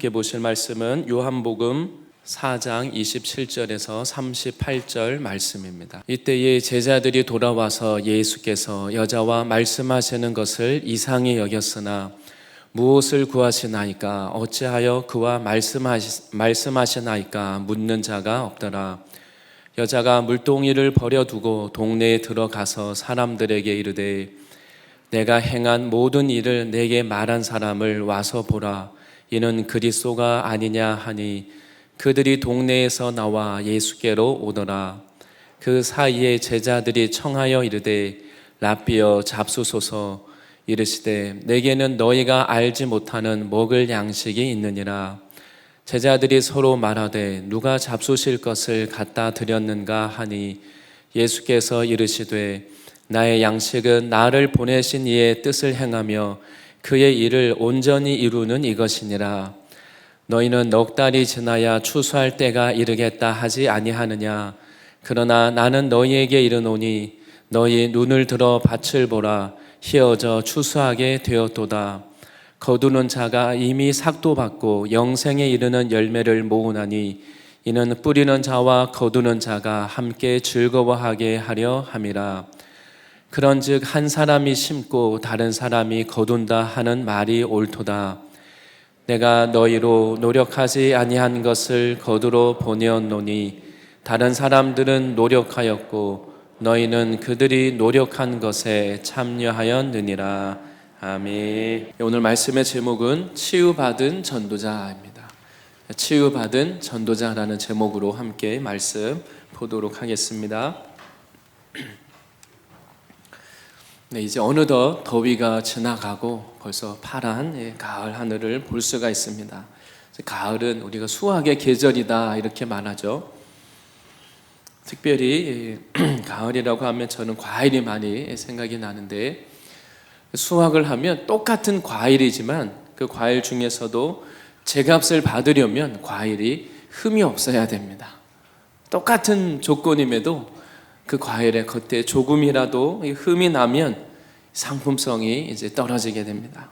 함께 보실 말씀은 요한복음 4장 27절에서 38절 말씀입니다. 이때에 제자들이 돌아와서 예수께서 여자와 말씀하시는 것을 이상히 여겼으나 무엇을 구하시나이까 어찌하여 그와 말씀하시나이까 묻는 자가 없더라. 여자가 물동이를 버려두고 동네에 들어가서 사람들에게 이르되 내가 행한 모든 일을 내게 말한 사람을 와서 보라. 이는 그리스도가 아니냐 하니 그들이 동네에서 나와 예수께로 오더라. 그 사이에 제자들이 청하여 이르되 랍비여 잡수소서. 이르시되 내게는 너희가 알지 못하는 먹을 양식이 있느니라. 제자들이 서로 말하되 누가 잡수실 것을 갖다 드렸는가 하니 예수께서 이르시되 나의 양식은 나를 보내신 이의 뜻을 행하며 그의 일을 온전히 이루는 이것이니라. 너희는 넉 달이 지나야 추수할 때가 이르겠다 하지 아니하느냐. 그러나 나는 너희에게 이르노니 너희 눈을 들어 밭을 보라. 희어져 추수하게 되었도다. 거두는 자가 이미 삭도 받고 영생에 이르는 열매를 모으나니 이는 뿌리는 자와 거두는 자가 함께 즐거워하게 하려 함이라. 그런즉 한 사람이 심고 다른 사람이 거둔다 하는 말이 옳도다. 내가 너희로 노력하지 아니한 것을 거두러 보내었노니 다른 사람들은 노력하였고 너희는 그들이 노력한 것에 참여하였느니라. 아멘. 오늘 말씀의 제목은 치유받은 전도자입니다. 치유받은 전도자라는 제목으로 함께 말씀 보도록 하겠습니다. 네, 이제 어느덧 더위가 지나가고 벌써 파란 가을 하늘을 볼 수가 있습니다. 가을은 우리가 수확의 계절이다 이렇게 말하죠. 특별히 가을이라고 하면 저는 과일이 많이 생각이 나는데 수확을 하면 똑같은 과일이지만 그 과일 중에서도 제값을 받으려면 과일이 흠이 없어야 됩니다. 똑같은 조건임에도 그 과일의 겉에 조금이라도 흠이 나면 상품성이 이제 떨어지게 됩니다.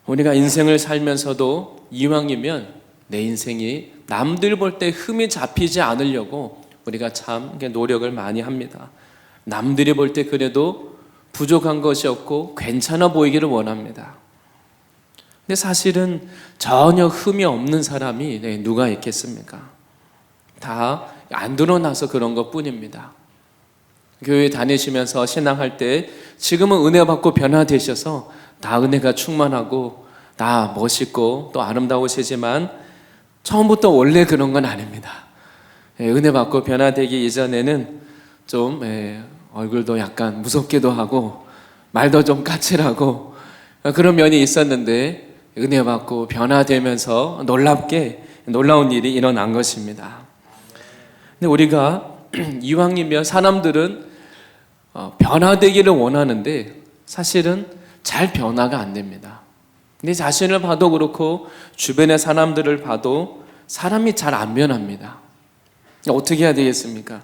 우리가 인생을 살면서도 이왕이면 내 인생이 남들 볼 때 흠이 잡히지 않으려고 우리가 참 노력을 많이 합니다. 남들이 볼 때 그래도 부족한 것이 없고 괜찮아 보이기를 원합니다. 근데 사실은 전혀 흠이 없는 사람이 누가 있겠습니까? 다 안 드러나서 그런 것 뿐입니다. 교회 다니시면서 신앙할 때 지금은 은혜 받고 변화되셔서 다 은혜가 충만하고 다 멋있고 또 아름다우시지만 처음부터 원래 그런 건 아닙니다. 은혜 받고 변화되기 이전에는 좀 얼굴도 약간 무섭기도 하고 말도 좀 까칠하고 그런 면이 있었는데 은혜 받고 변화되면서 놀라운 일이 일어난 것입니다. 근데 우리가 이왕이면 사람들은 변화되기를 원하는데 사실은 잘 변화가 안 됩니다. 내 자신을 봐도 그렇고 주변의 사람들을 봐도 사람이 잘 안 변합니다. 어떻게 해야 되겠습니까?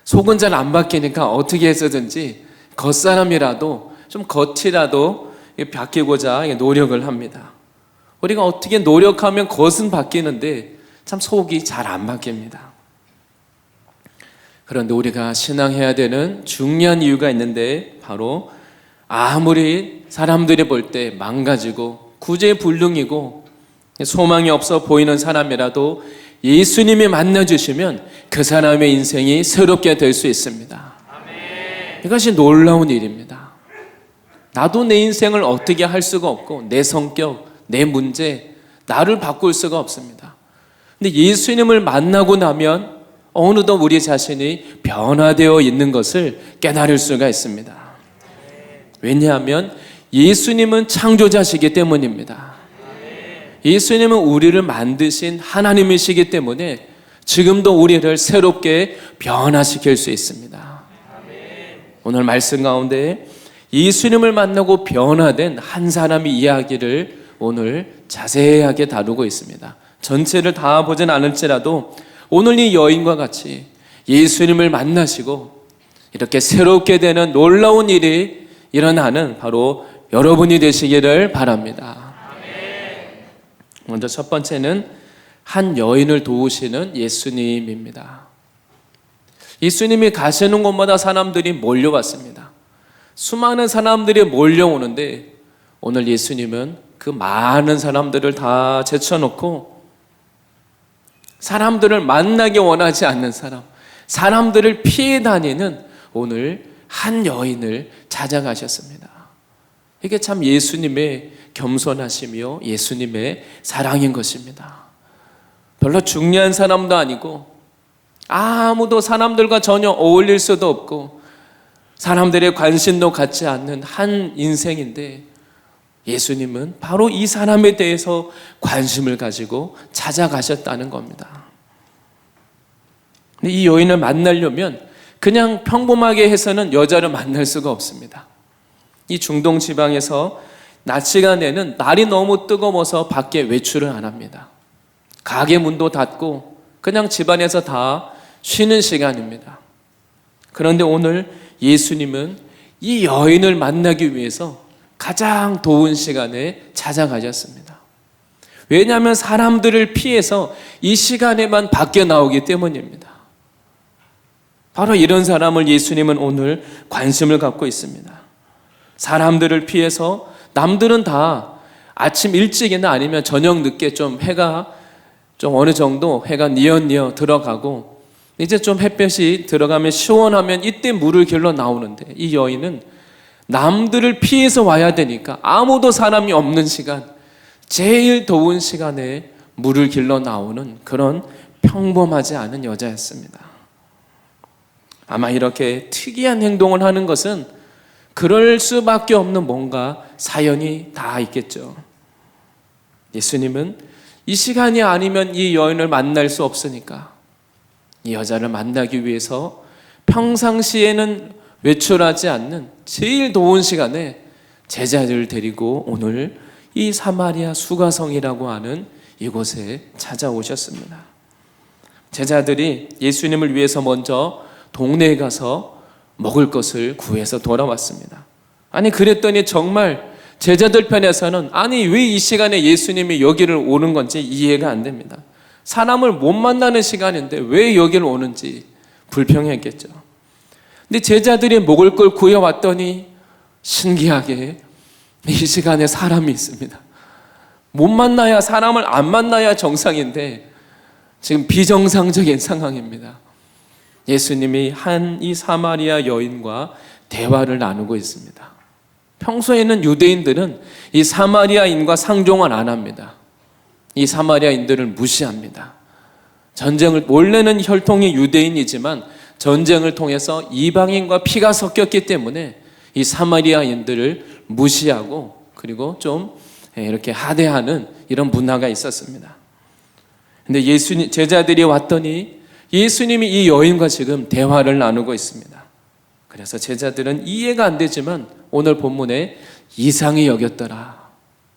속은 잘 안 바뀌니까 어떻게 해서든지 겉사람이라도 좀 겉이라도 바뀌고자 노력을 합니다. 우리가 어떻게 노력하면 겉은 바뀌는데 참 속이 잘 안 바뀝니다. 그런데 우리가 신앙해야 되는 중요한 이유가 있는데 바로 아무리 사람들이 볼 때 망가지고 구제불능이고 소망이 없어 보이는 사람이라도 예수님이 만나주시면 그 사람의 인생이 새롭게 될 수 있습니다. 아멘. 이것이 놀라운 일입니다. 나도 내 인생을 어떻게 할 수가 없고 내 성격, 내 문제, 나를 바꿀 수가 없습니다. 근데 예수님을 만나고 나면 어느덧 우리 자신이 변화되어 있는 것을 깨달을 수가 있습니다. 왜냐하면 예수님은 창조자시기 때문입니다. 예수님은 우리를 만드신 하나님이시기 때문에 지금도 우리를 새롭게 변화시킬 수 있습니다. 오늘 말씀 가운데 예수님을 만나고 변화된 한 사람의 이야기를 오늘 자세하게 다루고 있습니다. 전체를 다 보진 않을지라도 오늘 이 여인과 같이 예수님을 만나시고 이렇게 새롭게 되는 놀라운 일이 일어나는 바로 여러분이 되시기를 바랍니다. 먼저 첫 번째는 한 여인을 도우시는 예수님입니다. 예수님이 가시는 곳마다 사람들이 몰려왔습니다. 수많은 사람들이 몰려오는데 오늘 예수님은 그 많은 사람들을 다 제쳐놓고 사람들을 만나기 원하지 않는 사람, 사람들을 피해 다니는 오늘 한 여인을 찾아가셨습니다. 이게 참 예수님의 겸손하시며 예수님의 사랑인 것입니다. 별로 중요한 사람도 아니고 아무도 사람들과 전혀 어울릴 수도 없고 사람들의 관심도 갖지 않는 한 인생인데 예수님은 바로 이 사람에 대해서 관심을 가지고 찾아가셨다는 겁니다. 근데 이 여인을 만나려면 그냥 평범하게 해서는 여자를 만날 수가 없습니다. 이 중동 지방에서 낮 시간에는 날이 너무 뜨거워서 밖에 외출을 안 합니다. 가게 문도 닫고 그냥 집안에서 다 쉬는 시간입니다. 그런데 오늘 예수님은 이 여인을 만나기 위해서 가장 더운 시간에 찾아가셨습니다. 왜냐하면 사람들을 피해서 이 시간에만 밖에 나오기 때문입니다. 바로 이런 사람을 예수님은 오늘 관심을 갖고 있습니다. 사람들을 피해서 남들은 다 아침 일찍이나 아니면 저녁 늦게 좀 해가 좀 어느 정도 해가 뉘엿뉘엿 들어가고 이제 좀 햇볕이 들어가면 시원하면 이때 물을 길러 나오는데 이 여인은 남들을 피해서 와야 되니까 아무도 사람이 없는 시간, 제일 더운 시간에 물을 길러 나오는 그런 평범하지 않은 여자였습니다. 아마 이렇게 특이한 행동을 하는 것은 그럴 수밖에 없는 뭔가 사연이 다 있겠죠. 예수님은 이 시간이 아니면 이 여인을 만날 수 없으니까 이 여자를 만나기 위해서 평상시에는 외출하지 않는 제일 더운 시간에 제자들을 데리고 오늘 이 사마리아 수가성이라고 하는 이곳에 찾아오셨습니다. 제자들이 예수님을 위해서 먼저 동네에 가서 먹을 것을 구해서 돌아왔습니다. 아니 그랬더니 정말 제자들 편에서는 아니 왜 이 시간에 예수님이 여기를 오는 건지 이해가 안 됩니다. 사람을 못 만나는 시간인데 왜 여기를 오는지 불평했겠죠. 근데 제자들이 먹을 걸 구해왔더니 신기하게 이 시간에 사람이 있습니다. 못 만나야 사람을 안 만나야 정상인데 지금 비정상적인 상황입니다. 예수님이 한 이 사마리아 여인과 대화를 나누고 있습니다. 평소에는 유대인들은 이 사마리아인과 상종을 안 합니다. 이 사마리아인들을 무시합니다. 전쟁을 원래는 혈통이 유대인이지만 전쟁을 통해서 이방인과 피가 섞였기 때문에 이 사마리아인들을 무시하고 그리고 좀 이렇게 하대하는 이런 문화가 있었습니다. 근데 제자들이 왔더니 예수님이 이 여인과 지금 대화를 나누고 있습니다. 그래서 제자들은 이해가 안 되지만 오늘 본문에 이상히 여겼더라.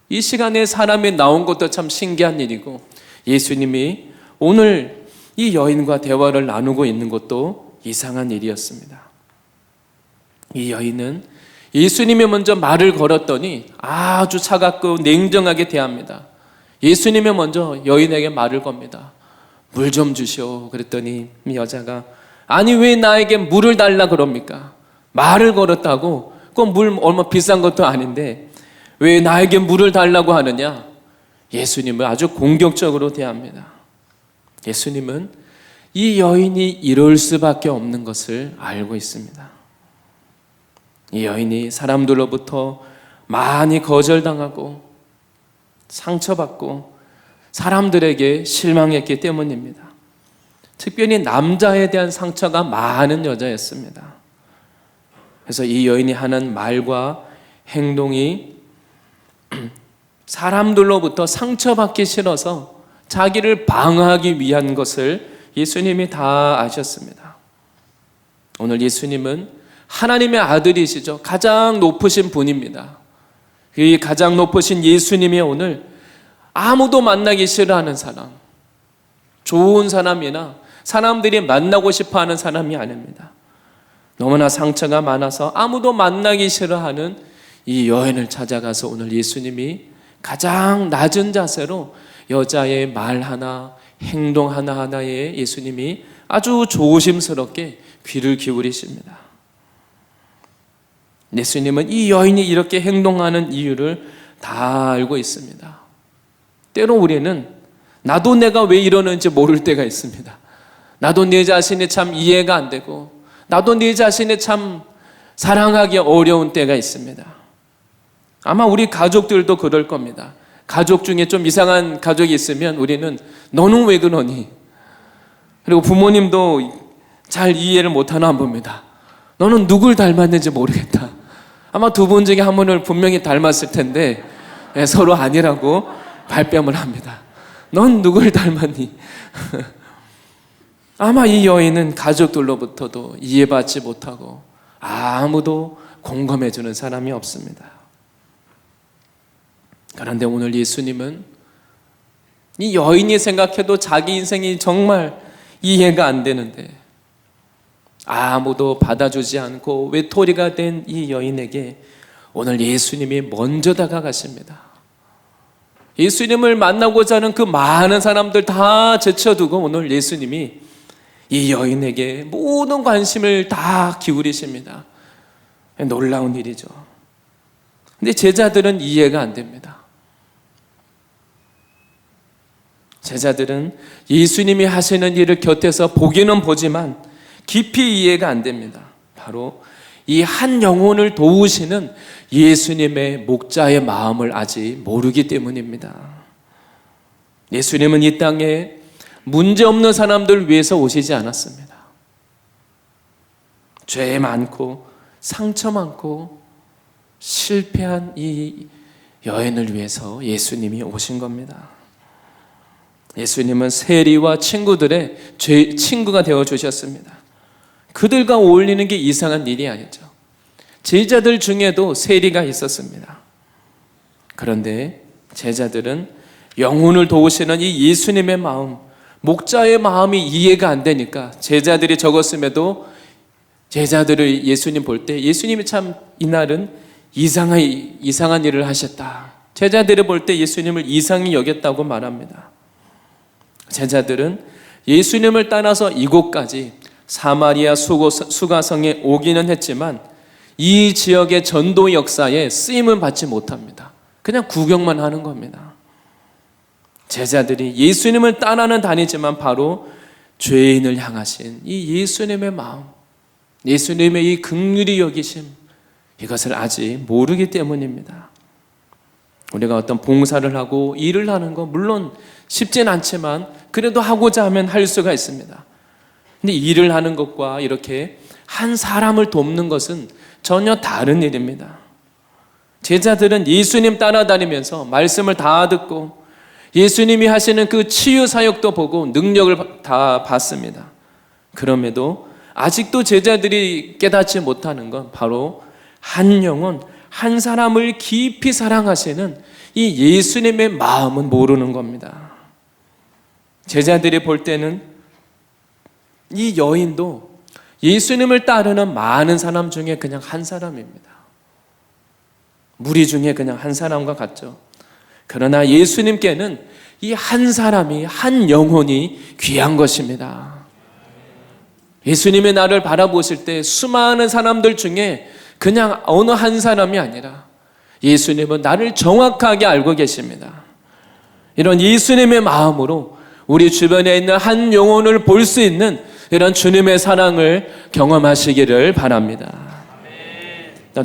이 시간에 사람이 나온 것도 참 신기한 일이고 예수님이 오늘 이 여인과 대화를 나누고 있는 것도 이상한 일이었습니다. 이 여인은 예수님이 먼저 말을 걸었더니 아주 차갑고 냉정하게 대합니다. 예수님이 먼저 여인에게 말을 겁니다. 물 좀 주시오. 그랬더니 이 여자가 아니 왜 나에게 물을 달라 그럽니까? 말을 걸었다고 그 물 얼마 비싼 것도 아닌데 왜 나에게 물을 달라고 하느냐? 예수님을 아주 공격적으로 대합니다. 예수님은 이 여인이 이럴 수밖에 없는 것을 알고 있습니다. 이 여인이 사람들로부터 많이 거절당하고 상처받고 사람들에게 실망했기 때문입니다. 특별히 남자에 대한 상처가 많은 여자였습니다. 그래서 이 여인이 하는 말과 행동이 사람들로부터 상처받기 싫어서 자기를 방어하기 위한 것을 예수님이 다 아셨습니다. 오늘 예수님은 하나님의 아들이시죠. 가장 높으신 분입니다. 이 가장 높으신 예수님이 오늘 아무도 만나기 싫어하는 사람, 좋은 사람이나 사람들이 만나고 싶어하는 사람이 아닙니다. 너무나 상처가 많아서 아무도 만나기 싫어하는 이 여인을 찾아가서 오늘 예수님이 가장 낮은 자세로 여자의 말 하나, 행동 하나하나에 예수님이 아주 조심스럽게 귀를 기울이십니다. 예수님은 이 여인이 이렇게 행동하는 이유를 다 알고 있습니다. 때로 우리는 나도 내가 왜 이러는지 모를 때가 있습니다. 나도 내 자신이 참 이해가 안 되고, 나도 내 자신이 참 사랑하기 어려운 때가 있습니다. 아마 우리 가족들도 그럴 겁니다. 가족 중에 좀 이상한 가족이 있으면 우리는 너는 왜 그러니? 그리고 부모님도 잘 이해를 못하나 봅니다. 너는 누굴 닮았는지 모르겠다. 아마 두 분 중에 한 분을 분명히 닮았을 텐데 서로 아니라고 발뺌을 합니다. 넌 누굴 닮았니? 아마 이 여인은 가족들로부터도 이해받지 못하고 아무도 공감해주는 사람이 없습니다. 그런데 오늘 예수님은 이 여인이 생각해도 자기 인생이 정말 이해가 안 되는데 아무도 받아주지 않고 외톨이가 된 이 여인에게 오늘 예수님이 먼저 다가가십니다. 예수님을 만나고자 하는 그 많은 사람들 다 제쳐두고 오늘 예수님이 이 여인에게 모든 관심을 다 기울이십니다. 놀라운 일이죠. 근데 제자들은 이해가 안 됩니다. 제자들은 예수님이 하시는 일을 곁에서 보기는 보지만 깊이 이해가 안 됩니다. 바로 이 한 영혼을 도우시는 예수님의 목자의 마음을 아직 모르기 때문입니다. 예수님은 이 땅에 문제없는 사람들을 위해서 오시지 않았습니다. 죄 많고 상처 많고 실패한 이 여인을 위해서 예수님이 오신 겁니다. 예수님은 세리와 친구들의 친구가 되어주셨습니다. 그들과 어울리는 게 이상한 일이 아니죠. 제자들 중에도 세리가 있었습니다. 그런데 제자들은 영혼을 도우시는 이 예수님의 마음, 목자의 마음이 이해가 안 되니까 제자들이 적었음에도 제자들을 예수님 볼 때 예수님이 참 이날은 이상한 일을 하셨다. 제자들을 볼 때 예수님을 이상히 여겼다고 말합니다. 제자들은 예수님을 따라서 이곳까지 사마리아 수가성에 오기는 했지만 이 지역의 전도 역사에 쓰임은 받지 못합니다. 그냥 구경만 하는 겁니다. 제자들이 예수님을 따라는 다니지만 바로 죄인을 향하신 이 예수님의 마음, 예수님의 이 긍휼히 여기심, 이것을 아직 모르기 때문입니다. 우리가 어떤 봉사를 하고 일을 하는 거 물론 쉽진 않지만 그래도 하고자 하면 할 수가 있습니다. 근데 일을 하는 것과 이렇게 한 사람을 돕는 것은 전혀 다른 일입니다. 제자들은 예수님 따라다니면서 말씀을 다 듣고 예수님이 하시는 그 치유 사역도 보고 능력을 다 봤습니다. 그럼에도 아직도 제자들이 깨닫지 못하는 건 바로 한 영혼, 한 사람을 깊이 사랑하시는 이 예수님의 마음은 모르는 겁니다. 제자들이 볼 때는 이 여인도 예수님을 따르는 많은 사람 중에 그냥 한 사람입니다. 무리 중에 그냥 한 사람과 같죠. 그러나 예수님께는 이 한 사람이, 한 영혼이 귀한 것입니다. 예수님의 나를 바라보실 때 수많은 사람들 중에 그냥 어느 한 사람이 아니라 예수님은 나를 정확하게 알고 계십니다. 이런 예수님의 마음으로 우리 주변에 있는 한 영혼을 볼 수 있는 이런 주님의 사랑을 경험하시기를 바랍니다.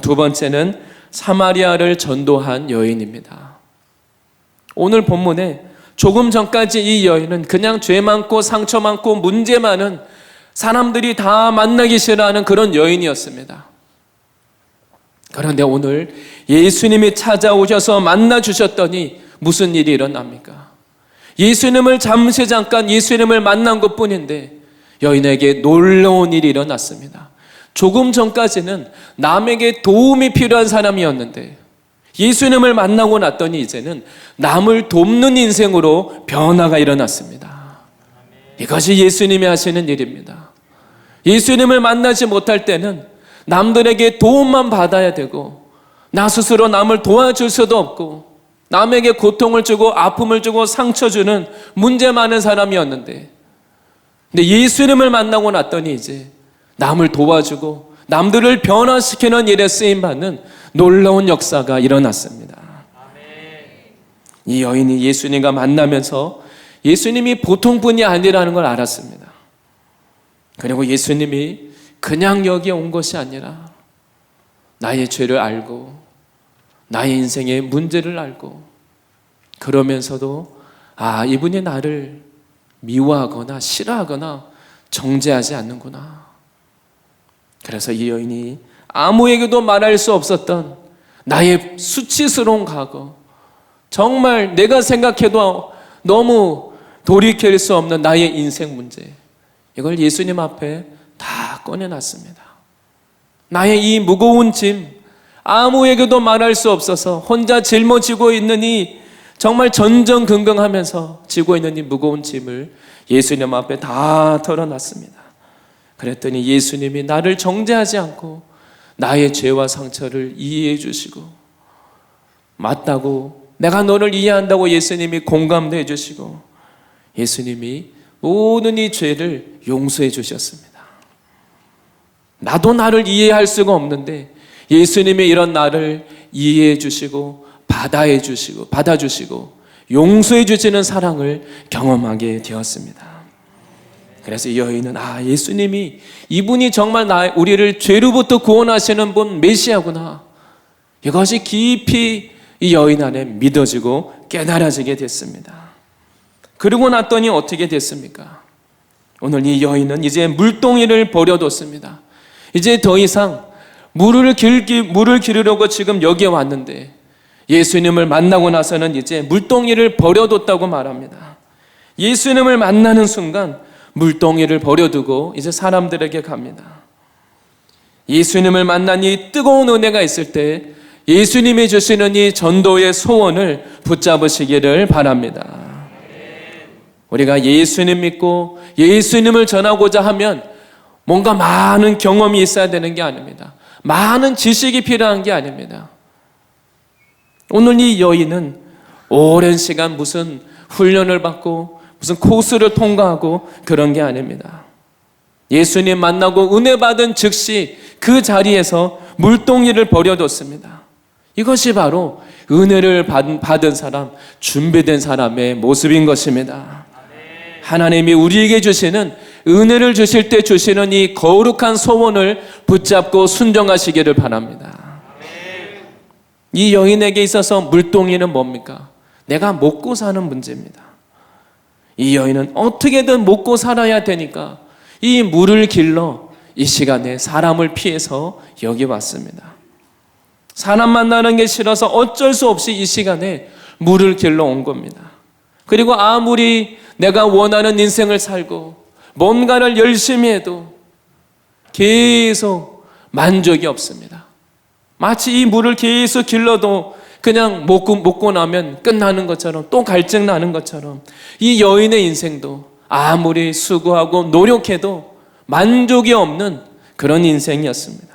두 번째는 사마리아를 전도한 여인입니다. 오늘 본문에 조금 전까지 이 여인은 그냥 죄 많고 상처 많고 문제 많은 사람들이 다 만나기 싫어하는 그런 여인이었습니다. 그런데 오늘 예수님이 찾아오셔서 만나주셨더니 무슨 일이 일어납니까? 예수님을 잠깐 예수님을 만난 것뿐인데 여인에게 놀라운 일이 일어났습니다. 조금 전까지는 남에게 도움이 필요한 사람이었는데 예수님을 만나고 났더니 이제는 남을 돕는 인생으로 변화가 일어났습니다. 이것이 예수님이 하시는 일입니다. 예수님을 만나지 못할 때는 남들에게 도움만 받아야 되고 나 스스로 남을 도와줄 수도 없고 남에게 고통을 주고 아픔을 주고 상처 주는 문제 많은 사람이었는데, 근데 예수님을 만나고 났더니 이제 남을 도와주고 남들을 변화시키는 일에 쓰임받는 놀라운 역사가 일어났습니다. 이 여인이 예수님과 만나면서 예수님이 보통 분이 아니라는 걸 알았습니다. 그리고 예수님이 그냥 여기에 온 것이 아니라 나의 죄를 알고 나의 인생의 문제를 알고, 그러면서도 이분이 나를 미워하거나 싫어하거나 정죄하지 않는구나. 그래서 이 여인이 아무에게도 말할 수 없었던 나의 수치스러운 과거, 정말 내가 생각해도 너무 돌이킬 수 없는 나의 인생 문제, 이걸 예수님 앞에 다 꺼내놨습니다. 나의 이 무거운 짐, 아무에게도 말할 수 없어서 혼자 짊어지고 있는 이 정말 전전긍긍하면서 지고 있는 이 무거운 짐을 예수님 앞에 다 털어놨습니다. 그랬더니 예수님이 나를 정죄하지 않고 나의 죄와 상처를 이해해 주시고, 맞다고, 내가 너를 이해한다고 예수님이 공감도 해주시고, 예수님이 모든 이 죄를 용서해 주셨습니다. 나도 나를 이해할 수가 없는데 예수님이 이런 나를 이해해 주시고 받아주시고 용서해 주시는 사랑을 경험하게 되었습니다. 그래서 이 여인은 예수님이, 이분이 정말 우리를 죄로부터 구원하시는 분 메시아구나, 이것이 깊이 이 여인 안에 믿어지고 깨달아지게 됐습니다. 그러고 났더니 어떻게 됐습니까? 오늘 이 여인은 이제 물동이를 버려뒀습니다. 이제 더 이상 물을 기르려고 지금 여기에 왔는데, 예수님을 만나고 나서는 이제 물동이를 버려뒀다고 말합니다. 예수님을 만나는 순간 물동이를 버려두고 이제 사람들에게 갑니다. 예수님을 만난 이 뜨거운 은혜가 있을 때 예수님이 주시는 이 전도의 소원을 붙잡으시기를 바랍니다. 우리가 예수님 믿고 예수님을 전하고자 하면 뭔가 많은 경험이 있어야 되는 게 아닙니다. 많은 지식이 필요한 게 아닙니다. 오늘 이 여인은 오랜 시간 무슨 훈련을 받고 무슨 코스를 통과하고 그런 게 아닙니다. 예수님 만나고 은혜 받은 즉시 그 자리에서 물동이를 버려뒀습니다. 이것이 바로 은혜를 받은 사람, 준비된 사람의 모습인 것입니다. 하나님이 우리에게 주시는, 은혜를 주실 때 주시는 이 거룩한 소원을 붙잡고 순종하시기를 바랍니다. 이 여인에게 있어서 물동이는 뭡니까? 내가 먹고 사는 문제입니다. 이 여인은 어떻게든 먹고 살아야 되니까 이 물을 길러 이 시간에 사람을 피해서 여기 왔습니다. 사람 만나는 게 싫어서 어쩔 수 없이 이 시간에 물을 길러 온 겁니다. 그리고 아무리 내가 원하는 인생을 살고 뭔가를 열심히 해도 계속 만족이 없습니다. 마치 이 물을 계속 길러도 그냥 먹고 나면 끝나는 것처럼, 또 갈증 나는 것처럼 이 여인의 인생도 아무리 수고하고 노력해도 만족이 없는 그런 인생이었습니다.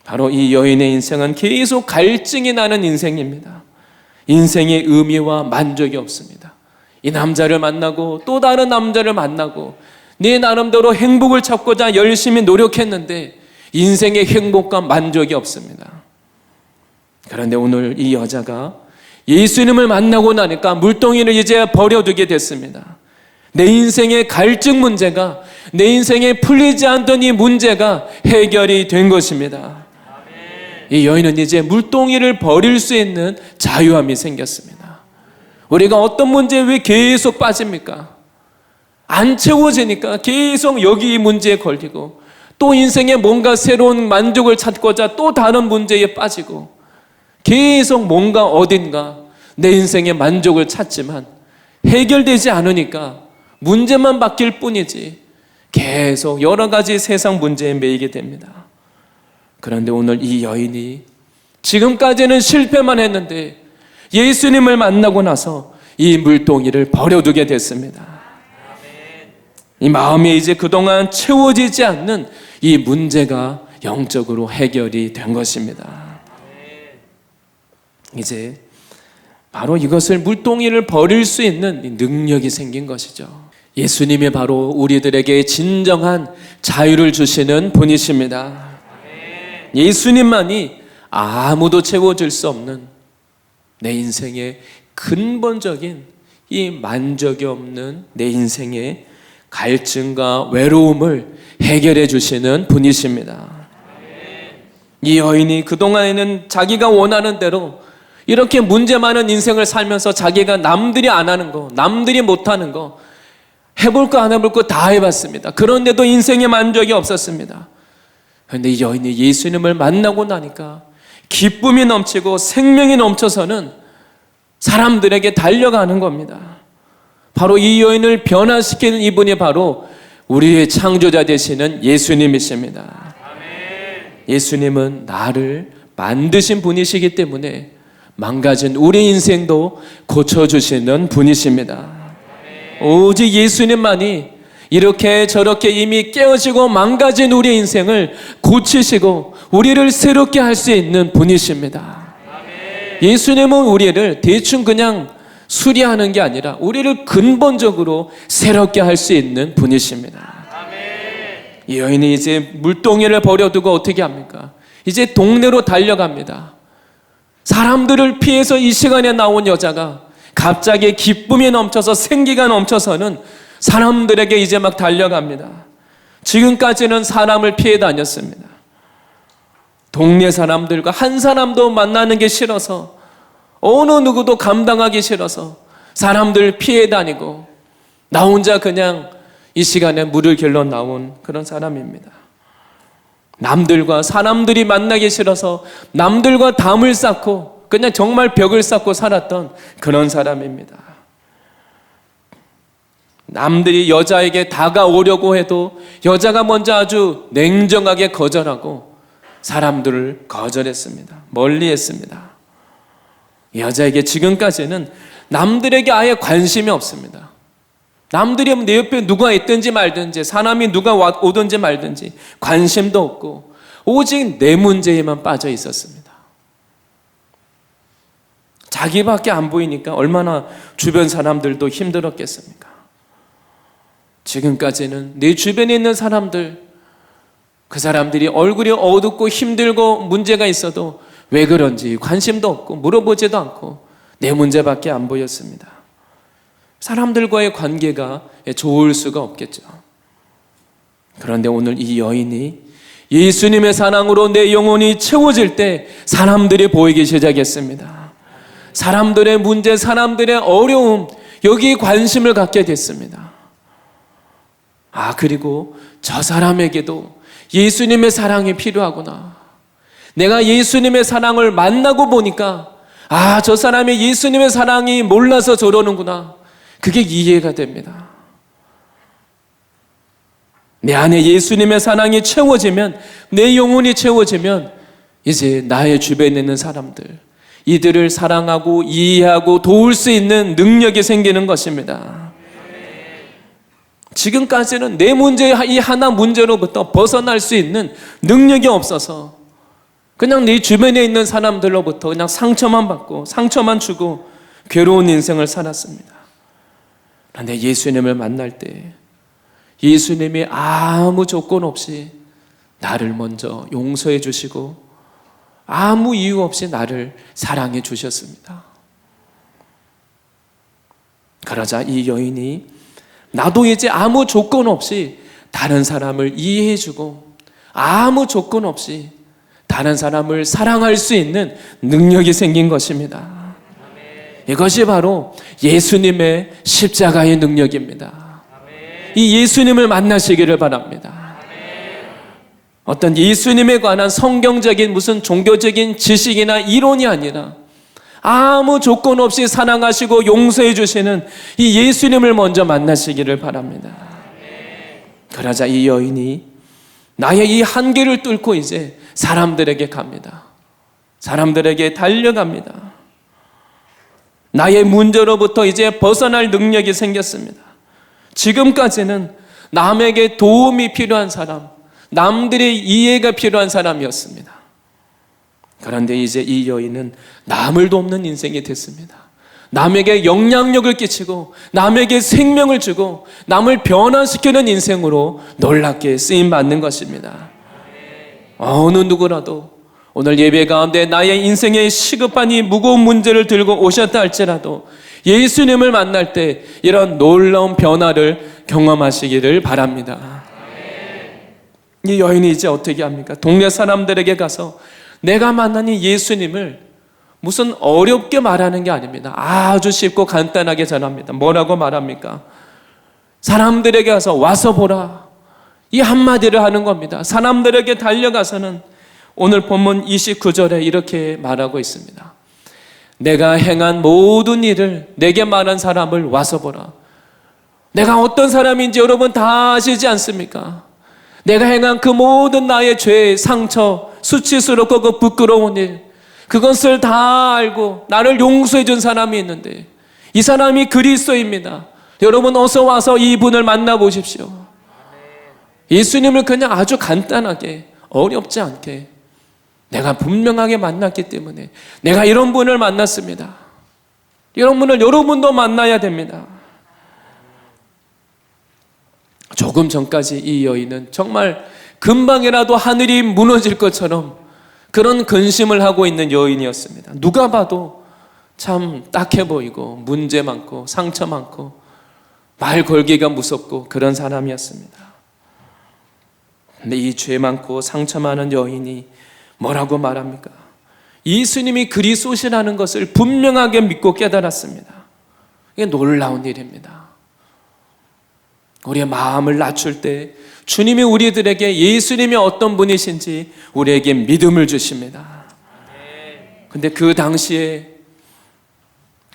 바로 이 여인의 인생은 계속 갈증이 나는 인생입니다. 인생의 의미와 만족이 없습니다. 이 남자를 만나고 또 다른 남자를 만나고 내 나름대로 행복을 찾고자 열심히 노력했는데 인생의 행복과 만족이 없습니다. 그런데 오늘 이 여자가 예수님을 만나고 나니까 물동이를 이제 버려두게 됐습니다. 내 인생의 갈증 문제가, 내 인생에 풀리지 않던 이 문제가 해결이 된 것입니다. 이 여인은 이제 물동이를 버릴 수 있는 자유함이 생겼습니다. 우리가 어떤 문제에 왜 계속 빠집니까? 안 채워지니까 계속 여기 이 문제에 걸리고, 또 인생에 뭔가 새로운 만족을 찾고자 또 다른 문제에 빠지고, 계속 뭔가 어딘가 내 인생의 만족을 찾지만 해결되지 않으니까 문제만 바뀔 뿐이지 계속 여러 가지 세상 문제에 매이게 됩니다. 그런데 오늘 이 여인이 지금까지는 실패만 했는데 예수님을 만나고 나서 이 물동이를 버려두게 됐습니다. 이 마음이 이제 그동안 채워지지 않는 이 문제가 영적으로 해결이 된 것입니다. 이제 바로 이것을 물동이를 버릴 수 있는 능력이 생긴 것이죠. 예수님이 바로 우리들에게 진정한 자유를 주시는 분이십니다. 예수님만이 아무도 채워줄 수 없는 내 인생의 근본적인 이 만족이 없는 내 인생의 갈증과 외로움을 해결해 주시는 분이십니다. 이 여인이 그동안에는 자기가 원하는 대로 이렇게 문제 많은 인생을 살면서 자기가 남들이 안 하는 거, 남들이 못하는 거, 해볼 거 안 해볼 거 다 해봤습니다. 그런데도 인생에 만족이 없었습니다. 그런데 이 여인이 예수님을 만나고 나니까 기쁨이 넘치고 생명이 넘쳐서는 사람들에게 달려가는 겁니다. 바로 이 여인을 변화시키는 이분이 바로 우리의 창조자 되시는 예수님이십니다. 예수님은 나를 만드신 분이시기 때문에 망가진 우리 인생도 고쳐주시는 분이십니다. 오직 예수님만이 이렇게 저렇게 이미 깨어지고 망가진 우리 인생을 고치시고 우리를 새롭게 할 수 있는 분이십니다. 예수님은 우리를 대충 그냥 수리하는 게 아니라 우리를 근본적으로 새롭게 할 수 있는 분이십니다. 이 여인이 이제 물동이를 버려두고 어떻게 합니까? 이제 동네로 달려갑니다. 사람들을 피해서 이 시간에 나온 여자가 갑자기 기쁨이 넘쳐서 생기가 넘쳐서는 사람들에게 이제 막 달려갑니다. 지금까지는 사람을 피해 다녔습니다. 동네 사람들과 한 사람도 만나는 게 싫어서, 어느 누구도 감당하기 싫어서 사람들 피해 다니고 나 혼자 그냥 이 시간에 물을 길러 나온 그런 사람입니다. 남들과 사람들이 만나기 싫어서 남들과 담을 쌓고 그냥 정말 벽을 쌓고 살았던 그런 사람입니다. 남들이 여자에게 다가오려고 해도 여자가 먼저 아주 냉정하게 거절하고 사람들을 거절했습니다. 멀리했습니다. 여자에게 지금까지는 남들에게 아예 관심이 없습니다. 남들이 내 옆에 누가 있든지 말든지, 사람이 누가 오든지 말든지 관심도 없고 오직 내 문제에만 빠져 있었습니다. 자기밖에 안 보이니까 얼마나 주변 사람들도 힘들었겠습니까? 지금까지는 내 주변에 있는 사람들, 그 사람들이 얼굴이 어둡고 힘들고 문제가 있어도 왜 그런지 관심도 없고 물어보지도 않고 내 문제밖에 안 보였습니다. 사람들과의 관계가 좋을 수가 없겠죠. 그런데 오늘 이 여인이 예수님의 사랑으로 내 영혼이 채워질 때 사람들이 보이기 시작했습니다. 사람들의 문제, 사람들의 어려움, 여기에 관심을 갖게 됐습니다. 그리고 저 사람에게도 예수님의 사랑이 필요하구나. 내가 예수님의 사랑을 만나고 보니까 저 사람이 예수님의 사랑이 몰라서 저러는구나. 그게 이해가 됩니다. 내 안에 예수님의 사랑이 채워지면, 내 영혼이 채워지면 이제 나의 주변에 있는 사람들, 이들을 사랑하고 이해하고 도울 수 있는 능력이 생기는 것입니다. 지금까지는 내 문제, 이 하나 문제로부터 벗어날 수 있는 능력이 없어서 그냥 내 주변에 있는 사람들로부터 그냥 상처만 받고 상처만 주고 괴로운 인생을 살았습니다. 그런데 예수님을 만날 때 예수님이 아무 조건 없이 나를 먼저 용서해 주시고 아무 이유 없이 나를 사랑해 주셨습니다. 그러자 이 여인이 나도 이제 아무 조건 없이 다른 사람을 이해해 주고 아무 조건 없이 다른 사람을 사랑할 수 있는 능력이 생긴 것입니다. 이것이 바로 예수님의 십자가의 능력입니다. 이 예수님을 만나시기를 바랍니다. 어떤 예수님에 관한 성경적인 무슨 종교적인 지식이나 이론이 아니라 아무 조건 없이 사랑하시고 용서해 주시는 이 예수님을 먼저 만나시기를 바랍니다. 그러자 이 여인이 나의 이 한계를 뚫고 이제 사람들에게 갑니다. 사람들에게 달려갑니다. 나의 문제로부터 이제 벗어날 능력이 생겼습니다. 지금까지는 남에게 도움이 필요한 사람, 남들의 이해가 필요한 사람이었습니다. 그런데 이제 이 여인은 남을 돕는 인생이 됐습니다. 남에게 영향력을 끼치고 남에게 생명을 주고 남을 변화시키는 인생으로 놀랍게 쓰임받는 것입니다. 어느 누구라도 오늘 예배 가운데 나의 인생에 시급한 이 무거운 문제를 들고 오셨다 할지라도 예수님을 만날 때 이런 놀라운 변화를 경험하시기를 바랍니다. 이 여인이 이제 어떻게 합니까? 동네 사람들에게 가서 내가 만난 이 예수님을 무슨 어렵게 말하는 게 아닙니다. 아주 쉽고 간단하게 전합니다. 뭐라고 말합니까? 사람들에게 가서 와서 보라. 이 한마디를 하는 겁니다. 사람들에게 달려가서는 오늘 본문 29절에 이렇게 말하고 있습니다. 내가 행한 모든 일을 내게 말한 사람을 와서 보라. 내가 어떤 사람인지 여러분 다 아시지 않습니까? 내가 행한 그 모든 나의 죄, 상처, 수치스럽고 그 부끄러운 일, 그것을 다 알고 나를 용서해 준 사람이 있는데 이 사람이 그리스도입니다. 여러분 어서 와서 이분을 만나보십시오. 예수님을 그냥 아주 간단하게 어렵지 않게 내가 분명하게 만났기 때문에 내가 이런 분을 만났습니다. 이런 분을 여러분도 만나야 됩니다. 조금 전까지 이 여인은 정말 금방이라도 하늘이 무너질 것처럼 그런 근심을 하고 있는 여인이었습니다. 누가 봐도 참 딱해 보이고 문제 많고 상처 많고 말 걸기가 무섭고 그런 사람이었습니다. 근데 이 죄 많고 상처 많은 여인이 뭐라고 말합니까? 예수님이 그리스도시라는 것을 분명하게 믿고 깨달았습니다. 이게 놀라운 일입니다. 우리의 마음을 낮출 때 주님이 우리들에게 예수님이 어떤 분이신지 우리에게 믿음을 주십니다. 근데 그 당시에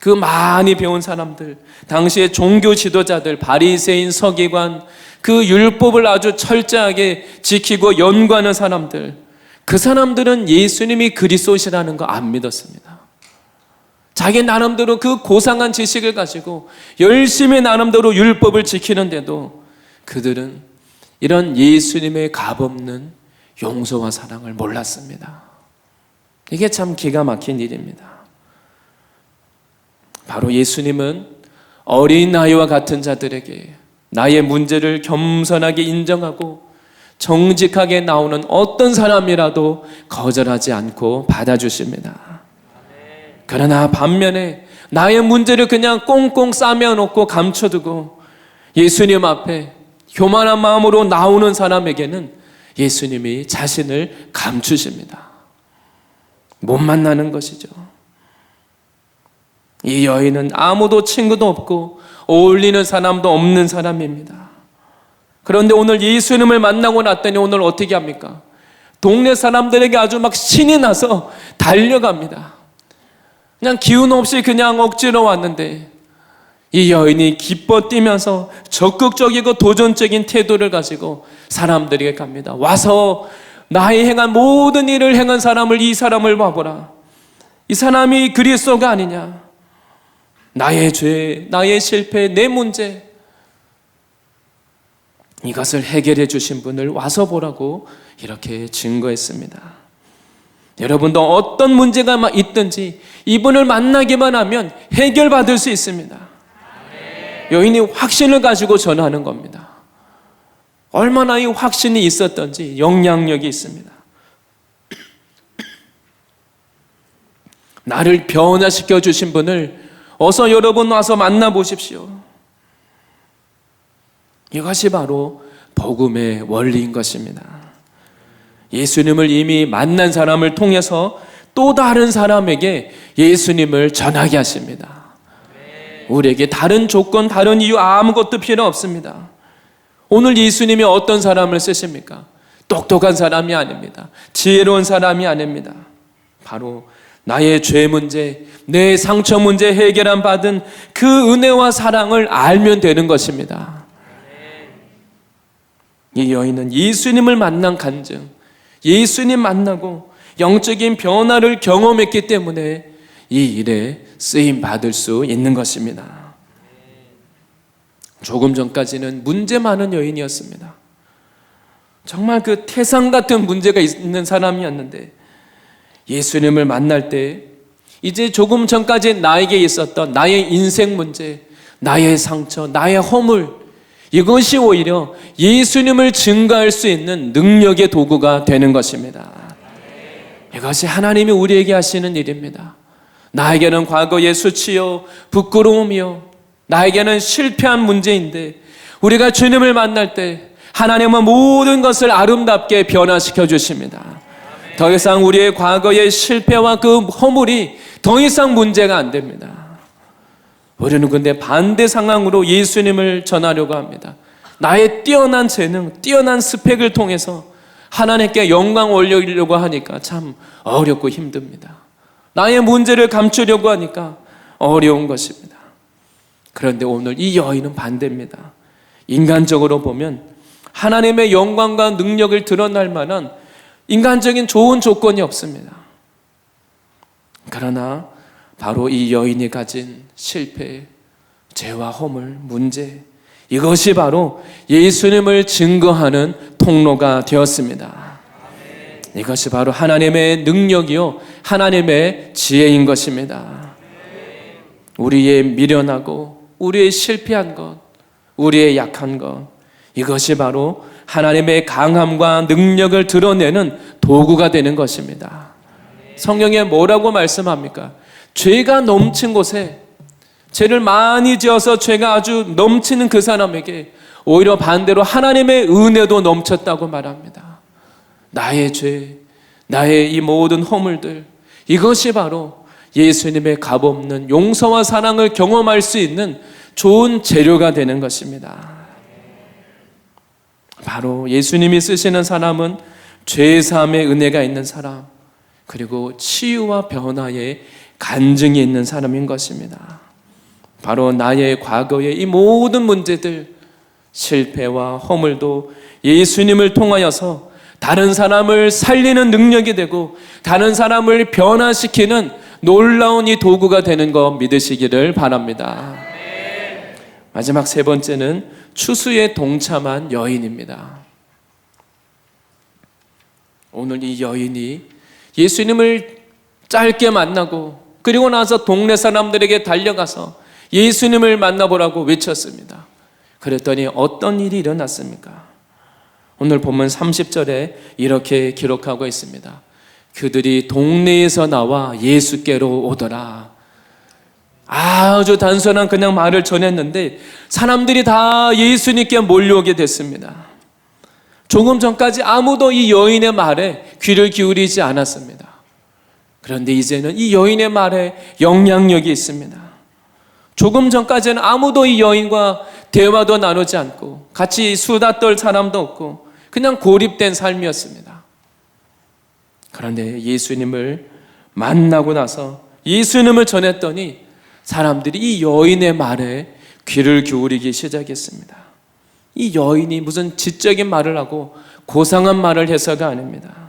그 많이 배운 사람들, 당시의 종교 지도자들, 바리새인, 서기관, 그 율법을 아주 철저하게 지키고 연구하는 사람들, 그 사람들은 예수님이 그리스도시라는 거 안 믿었습니다. 자기 나름대로 그 고상한 지식을 가지고 열심히 나름대로 율법을 지키는데도 그들은 이런 예수님의 값없는 용서와 사랑을 몰랐습니다. 이게 참 기가 막힌 일입니다. 바로 예수님은 어린아이와 같은 자들에게 나의 문제를 겸손하게 인정하고 정직하게 나오는 어떤 사람이라도 거절하지 않고 받아주십니다. 그러나 반면에 나의 문제를 그냥 꽁꽁 싸매놓고 감춰두고 예수님 앞에 교만한 마음으로 나오는 사람에게는 예수님이 자신을 감추십니다. 못 만나는 것이죠. 이 여인은 아무도 친구도 없고 어울리는 사람도 없는 사람입니다. 그런데 오늘 예수님을 만나고 났더니 오늘 어떻게 합니까? 동네 사람들에게 아주 막 신이 나서 달려갑니다. 그냥 기운 없이 그냥 억지로 왔는데 이 여인이 기뻐 뛰면서 적극적이고 도전적인 태도를 가지고 사람들에게 갑니다. 와서 나의 행한 모든 일을 행한 사람을, 이 사람을 봐보라. 이 사람이 그리스도가 아니냐. 나의 죄, 나의 실패, 내 문제, 이것을 해결해 주신 분을 와서 보라고 이렇게 증거했습니다. 여러분도 어떤 문제가 있든지 이분을 만나기만 하면 해결받을 수 있습니다. 여인이 확신을 가지고 전하는 겁니다. 얼마나 이 확신이 있었던지 영향력이 있습니다. 나를 변화시켜 주신 분을 어서 여러분 와서 만나보십시오. 이것이 바로 복음의 원리인 것입니다. 예수님을 이미 만난 사람을 통해서 또 다른 사람에게 예수님을 전하게 하십니다. 우리에게 다른 조건, 다른 이유 아무것도 필요 없습니다. 오늘 예수님이 어떤 사람을 쓰십니까? 똑똑한 사람이 아닙니다. 지혜로운 사람이 아닙니다. 바로 나의 죄 문제, 내 상처 문제 해결한 받은 그 은혜와 사랑을 알면 되는 것입니다. 이 여인은 예수님을 만난 간증, 예수님 만나고 영적인 변화를 경험했기 때문에 이 일에 쓰임 받을 수 있는 것입니다. 조금 전까지는 문제 많은 여인이었습니다. 정말 그 태산 같은 문제가 있는 사람이었는데 예수님을 만날 때 이제 조금 전까지 나에게 있었던 나의 인생 문제, 나의 상처, 나의 허물, 이것이 오히려 예수님을 증거할 수 있는 능력의 도구가 되는 것입니다. 이것이 하나님이 우리에게 하시는 일입니다. 나에게는 과거의 수치요, 부끄러움이요, 나에게는 실패한 문제인데 우리가 주님을 만날 때 하나님은 모든 것을 아름답게 변화시켜 주십니다. 더 이상 우리의 과거의 실패와 그 허물이 더 이상 문제가 안 됩니다. 우리는 근데 반대 상황으로 예수님을 전하려고 합니다. 나의 뛰어난 재능, 뛰어난 스펙을 통해서 하나님께 영광 올리려고 하니까 참 어렵고 힘듭니다. 나의 문제를 감추려고 하니까 어려운 것입니다. 그런데 오늘 이 여인은 반대입니다. 인간적으로 보면 하나님의 영광과 능력을 드러날 만한 인간적인 좋은 조건이 없습니다. 그러나 바로 이 여인이 가진 실패, 죄와 허물, 문제, 이것이 바로 예수님을 증거하는 통로가 되었습니다. 이것이 바로 하나님의 능력이요, 하나님의 지혜인 것입니다. 우리의 미련하고 우리의 실패한 것, 우리의 약한 것, 이것이 바로 하나님의 강함과 능력을 드러내는 도구가 되는 것입니다. 성경에 뭐라고 말씀합니까? 죄가 넘친 곳에, 죄를 많이 지어서 죄가 아주 넘치는 그 사람에게 오히려 반대로 하나님의 은혜도 넘쳤다고 말합니다. 나의 죄, 나의 이 모든 허물들, 이것이 바로 예수님의 값없는 용서와 사랑을 경험할 수 있는 좋은 재료가 되는 것입니다. 바로 예수님이 쓰시는 사람은 죄사함의 은혜가 있는 사람, 그리고 치유와 변화의 간증이 있는 사람인 것입니다. 바로 나의 과거의 이 모든 문제들, 실패와 허물도 예수님을 통하여서 다른 사람을 살리는 능력이 되고 다른 사람을 변화시키는 놀라운 이 도구가 되는 거 믿으시기를 바랍니다. 마지막 세 번째는 추수에 동참한 여인입니다. 오늘 이 여인이 예수님을 짧게 만나고 그리고 나서 동네 사람들에게 달려가서 예수님을 만나보라고 외쳤습니다. 그랬더니 어떤 일이 일어났습니까? 오늘 본문 30절에 이렇게 기록하고 있습니다. 그들이 동네에서 나와 예수께로 오더라. 아주 단순한 그냥 말을 전했는데 사람들이 다 예수님께 몰려오게 됐습니다. 조금 전까지 아무도 이 여인의 말에 귀를 기울이지 않았습니다. 그런데 이제는 이 여인의 말에 영향력이 있습니다. 조금 전까지는 아무도 이 여인과 대화도 나누지 않고 같이 수다 떨 사람도 없고 그냥 고립된 삶이었습니다. 그런데 예수님을 만나고 나서 예수님을 전했더니 사람들이 이 여인의 말에 귀를 기울이기 시작했습니다. 이 여인이 무슨 지적인 말을 하고 고상한 말을 해서가 아닙니다.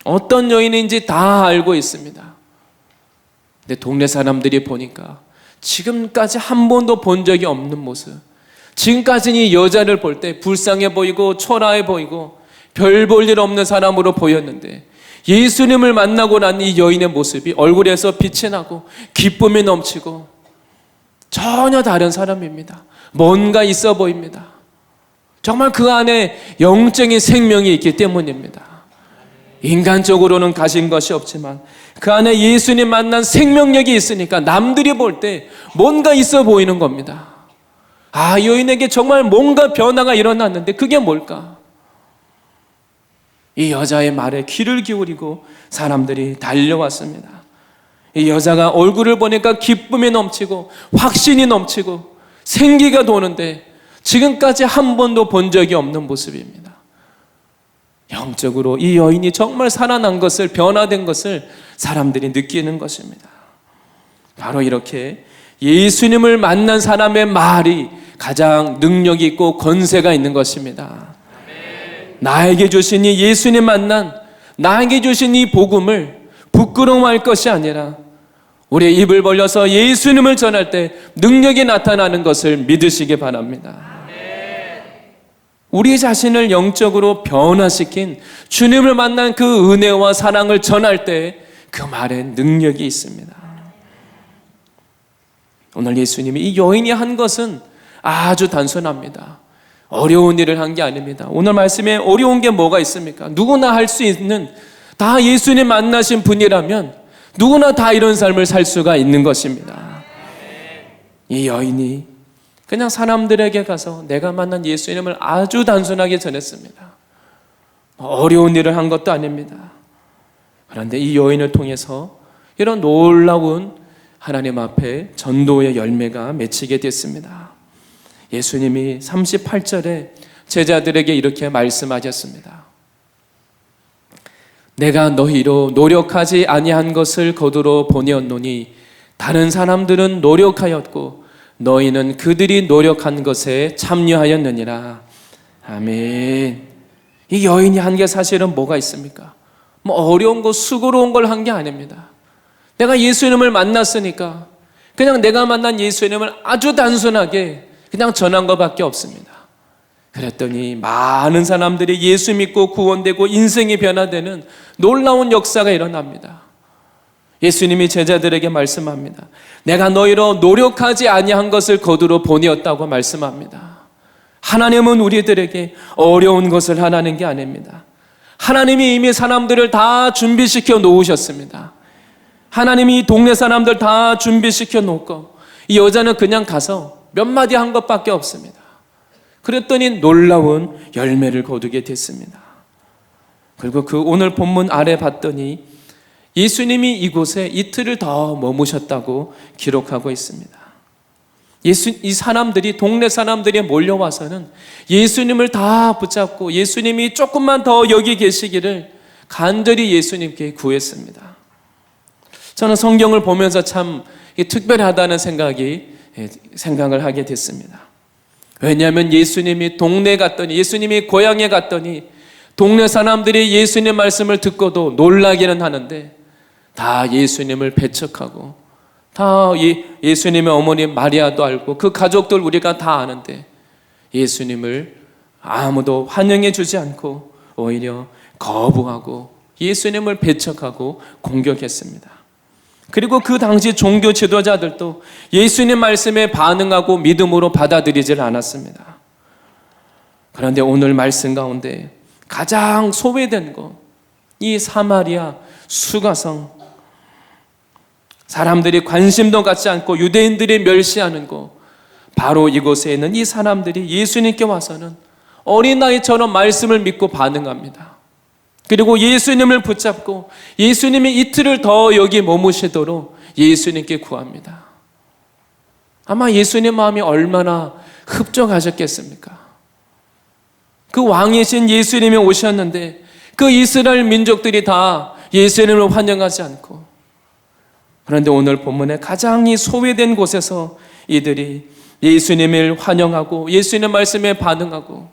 어떤 여인인지 다 알고 있습니다. 근데 동네 사람들이 보니까 지금까지 한 번도 본 적이 없는 모습, 지금까지는 이 여자를 볼 때 불쌍해 보이고 초라해 보이고 별 볼 일 없는 사람으로 보였는데 예수님을 만나고 난 이 여인의 모습이 얼굴에서 빛이 나고 기쁨이 넘치고 전혀 다른 사람입니다. 뭔가 있어 보입니다. 정말 그 안에 영적인 생명이 있기 때문입니다. 인간적으로는 가진 것이 없지만 그 안에 예수님 만난 생명력이 있으니까 남들이 볼 때 뭔가 있어 보이는 겁니다. 아, 여인에게 정말 뭔가 변화가 일어났는데 그게 뭘까? 이 여자의 말에 귀를 기울이고 사람들이 달려왔습니다. 이 여자가 얼굴을 보니까 기쁨이 넘치고 확신이 넘치고 생기가 도는데 지금까지 한 번도 본 적이 없는 모습입니다. 영적으로 이 여인이 정말 살아난 것을, 변화된 것을 사람들이 느끼는 것입니다. 바로 이렇게 예수님을 만난 사람의 말이 가장 능력 있고 권세가 있는 것입니다. 나에게 주신 이 예수님 만난, 나에게 주신 이 복음을 부끄러워할 것이 아니라 우리의 입을 벌려서 예수님을 전할 때 능력이 나타나는 것을 믿으시기 바랍니다. 우리 자신을 영적으로 변화시킨 주님을 만난 그 은혜와 사랑을 전할 때 그 말에 능력이 있습니다. 오늘 예수님이 이 여인이 한 것은 아주 단순합니다. 어려운 일을 한 게 아닙니다. 오늘 말씀에 어려운 게 뭐가 있습니까? 누구나 할 수 있는, 다 예수님 만나신 분이라면 누구나 다 이런 삶을 살 수가 있는 것입니다. 이 여인이 그냥 사람들에게 가서 내가 만난 예수님을 아주 단순하게 전했습니다. 어려운 일을 한 것도 아닙니다. 그런데 이 여인을 통해서 이런 놀라운 하나님 앞에 전도의 열매가 맺히게 됐습니다. 예수님이 38절에 제자들에게 이렇게 말씀하셨습니다. 내가 너희로 노력하지 아니한 것을 거두러 보내었노니 다른 사람들은 노력하였고 너희는 그들이 노력한 것에 참여하였느니라. 아멘. 이 여인이 한 게 사실은 뭐가 있습니까? 뭐 어려운 거, 수고로운 걸 한 게 아닙니다. 내가 예수님을 만났으니까 그냥 내가 만난 예수님을 아주 단순하게 그냥 전한 것밖에 없습니다. 그랬더니 많은 사람들이 예수 믿고 구원되고 인생이 변화되는 놀라운 역사가 일어납니다. 예수님이 제자들에게 말씀합니다. 내가 너희로 노력하지 아니한 것을 거두러 보내었다고 말씀합니다. 하나님은 우리들에게 어려운 것을 하라는 게 아닙니다. 하나님이 이미 사람들을 다 준비시켜 놓으셨습니다. 하나님이 이 동네 사람들 다 준비시켜 놓고 이 여자는 그냥 가서 몇 마디 한 것밖에 없습니다. 그랬더니 놀라운 열매를 거두게 됐습니다. 그리고 그 오늘 본문 아래 봤더니 예수님이 이곳에 이틀을 더 머무셨다고 기록하고 있습니다. 이 사람들이, 동네 사람들이 몰려와서는 예수님을 다 붙잡고 예수님이 조금만 더 여기 계시기를 간절히 예수님께 구했습니다. 저는 성경을 보면서 참 특별하다는 생각을 하게 됐습니다. 왜냐하면 예수님이 동네에 갔더니, 예수님이 고향에 갔더니 동네 사람들이 예수님 말씀을 듣고도 놀라기는 하는데 다 예수님을 배척하고 다 예수님의 어머니 마리아도 알고 그 가족들 우리가 다 아는데 예수님을 아무도 환영해 주지 않고 오히려 거부하고 예수님을 배척하고 공격했습니다. 그리고 그 당시 종교 지도자들도 예수님 말씀에 반응하고 믿음으로 받아들이질 않았습니다. 그런데 오늘 말씀 가운데 가장 소외된 것, 이 사마리아 수가성, 사람들이 관심도 갖지 않고 유대인들이 멸시하는 것, 바로 이곳에 있는 이 사람들이 예수님께 와서는 어린아이처럼 말씀을 믿고 반응합니다. 그리고 예수님을 붙잡고 예수님이 이틀을 더 여기 머무시도록 예수님께 구합니다. 아마 예수님 마음이 얼마나 흡족하셨겠습니까? 그 왕이신 예수님이 오셨는데 그 이스라엘 민족들이 다 예수님을 환영하지 않고, 그런데 오늘 본문에 가장 이 소외된 곳에서 이들이 예수님을 환영하고 예수님 말씀에 반응하고,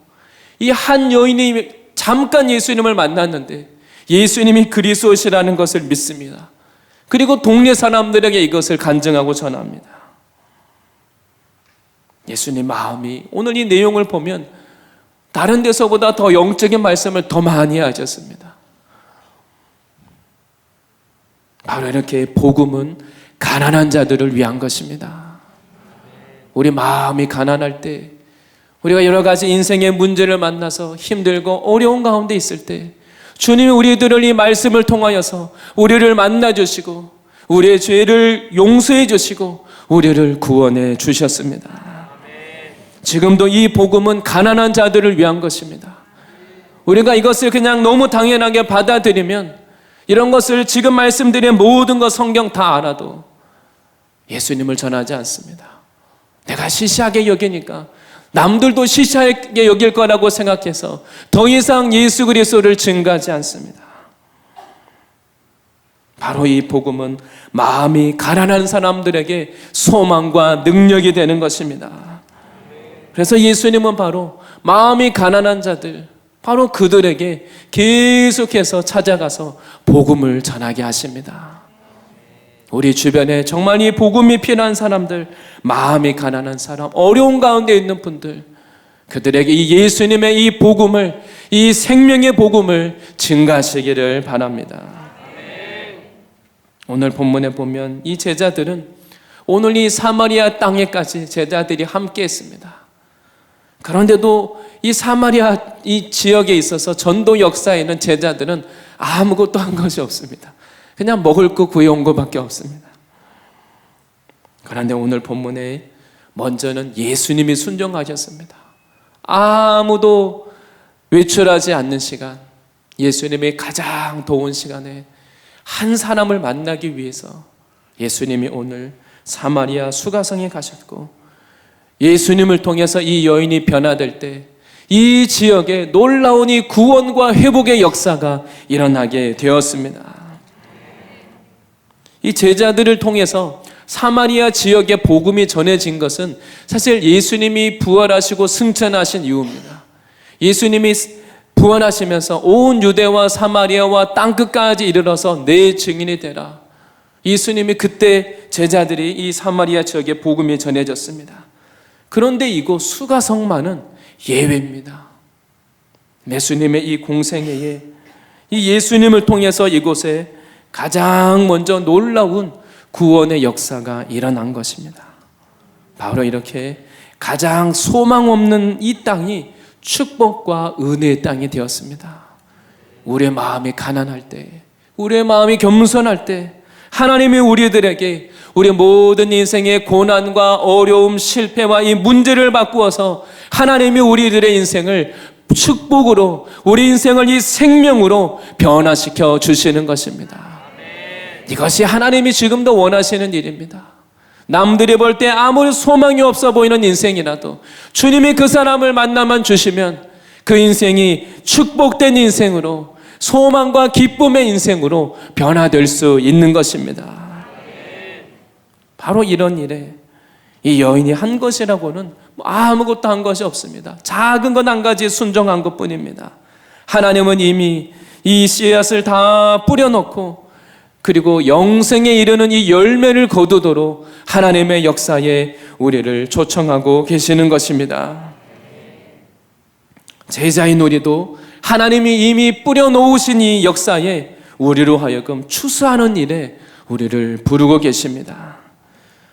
이 한 여인이 잠깐 예수님을 만났는데 예수님이 그리스도시라는 것을 믿습니다. 그리고 동네 사람들에게 이것을 간증하고 전합니다. 예수님 마음이 오늘 이 내용을 보면 다른 데서보다 더 영적인 말씀을 더 많이 하셨습니다. 바로 이렇게 복음은 가난한 자들을 위한 것입니다. 우리 마음이 가난할 때, 우리가 여러 가지 인생의 문제를 만나서 힘들고 어려운 가운데 있을 때 주님이 우리들을 이 말씀을 통하여서 우리를 만나주시고 우리의 죄를 용서해 주시고 우리를 구원해 주셨습니다. 지금도 이 복음은 가난한 자들을 위한 것입니다. 우리가 이것을 그냥 너무 당연하게 받아들이면, 이런 것을 지금 말씀드린 모든 것 성경 다 알아도 예수님을 전하지 않습니다. 내가 시시하게 여기니까 남들도 시시하게 여길 거라고 생각해서 더 이상 예수 그리스도를 증거하지 않습니다. 바로 이 복음은 마음이 가난한 사람들에게 소망과 능력이 되는 것입니다. 그래서 예수님은 바로 마음이 가난한 자들, 바로 그들에게 계속해서 찾아가서 복음을 전하게 하십니다. 우리 주변에 정말 이 복음이 필요한 사람들, 마음이 가난한 사람, 어려운 가운데 있는 분들, 그들에게 이 예수님의 이 복음을, 이 생명의 복음을 증가하시기를 바랍니다. 오늘 본문에 보면 이 제자들은 오늘 이 사마리아 땅에까지 제자들이 함께 했습니다. 그런데도 이 사마리아 이 지역에 있어서 전도 역사에는 제자들은 아무것도 한 것이 없습니다. 그냥 먹을 거 구해온 것밖에 없습니다. 그런데 오늘 본문에 먼저는 예수님이 순종하셨습니다. 아무도 외출하지 않는 시간, 예수님의 가장 더운 시간에 한 사람을 만나기 위해서 예수님이 오늘 사마리아 수가성에 가셨고, 예수님을 통해서 이 여인이 변화될 때 이 지역에 놀라운 이 구원과 회복의 역사가 일어나게 되었습니다. 이 제자들을 통해서 사마리아 지역에 복음이 전해진 것은 사실 예수님이 부활하시고 승천하신 이유입니다. 예수님이 부활하시면서 온 유대와 사마리아와 땅끝까지 이르러서 내 증인이 되라. 예수님이 그때 제자들이 이 사마리아 지역에 복음이 전해졌습니다. 그런데 이곳 수가성만은 예외입니다. 예수님의 이 공생애에 이 예수님을 통해서 이곳에 가장 먼저 놀라운 구원의 역사가 일어난 것입니다. 바로 이렇게 가장 소망 없는 이 땅이 축복과 은혜의 땅이 되었습니다. 우리의 마음이 가난할 때, 우리의 마음이 겸손할 때 하나님이 우리들에게 우리 모든 인생의 고난과 어려움, 실패와 이 문제를 바꾸어서 하나님이 우리들의 인생을 축복으로, 우리 인생을 이 생명으로 변화시켜 주시는 것입니다. 이것이 하나님이 지금도 원하시는 일입니다. 남들이 볼 때 아무리 소망이 없어 보이는 인생이라도 주님이 그 사람을 만나만 주시면 그 인생이 축복된 인생으로, 소망과 기쁨의 인생으로 변화될 수 있는 것입니다. 바로 이런 일에 이 여인이 한 것이라고는 아무것도 한 것이 없습니다. 작은 것 한 가지 순종한 것뿐입니다. 하나님은 이미 이 씨앗을 다 뿌려놓고 그리고 영생에 이르는 이 열매를 거두도록 하나님의 역사에 우리를 초청하고 계시는 것입니다. 제자인 우리도 하나님이 이미 뿌려놓으신 이 역사에 우리로 하여금 추수하는 일에 우리를 부르고 계십니다.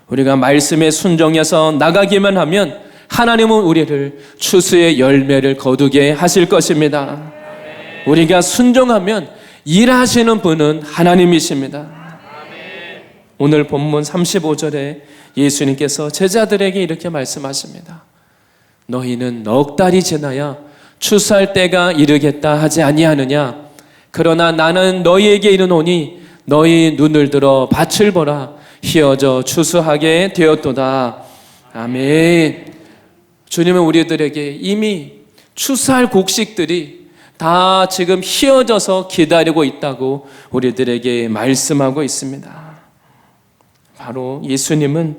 우리가 말씀에 순종해서 나가기만 하면 하나님은 우리를 추수의 열매를 거두게 하실 것입니다. 우리가 순종하면 일하시는 분은 하나님이십니다. 오늘 본문 35절에 예수님께서 제자들에게 이렇게 말씀하십니다. 너희는 넉 달이 지나야 추수할 때가 이르겠다 하지 아니하느냐? 그러나 나는 너희에게 이르노니 너희 눈을 들어 밭을 보라. 휘어져 추수하게 되었도다. 아멘. 주님은 우리들에게 이미 추수할 곡식들이 다 지금 휘어져서 기다리고 있다고 우리들에게 말씀하고 있습니다. 바로 예수님은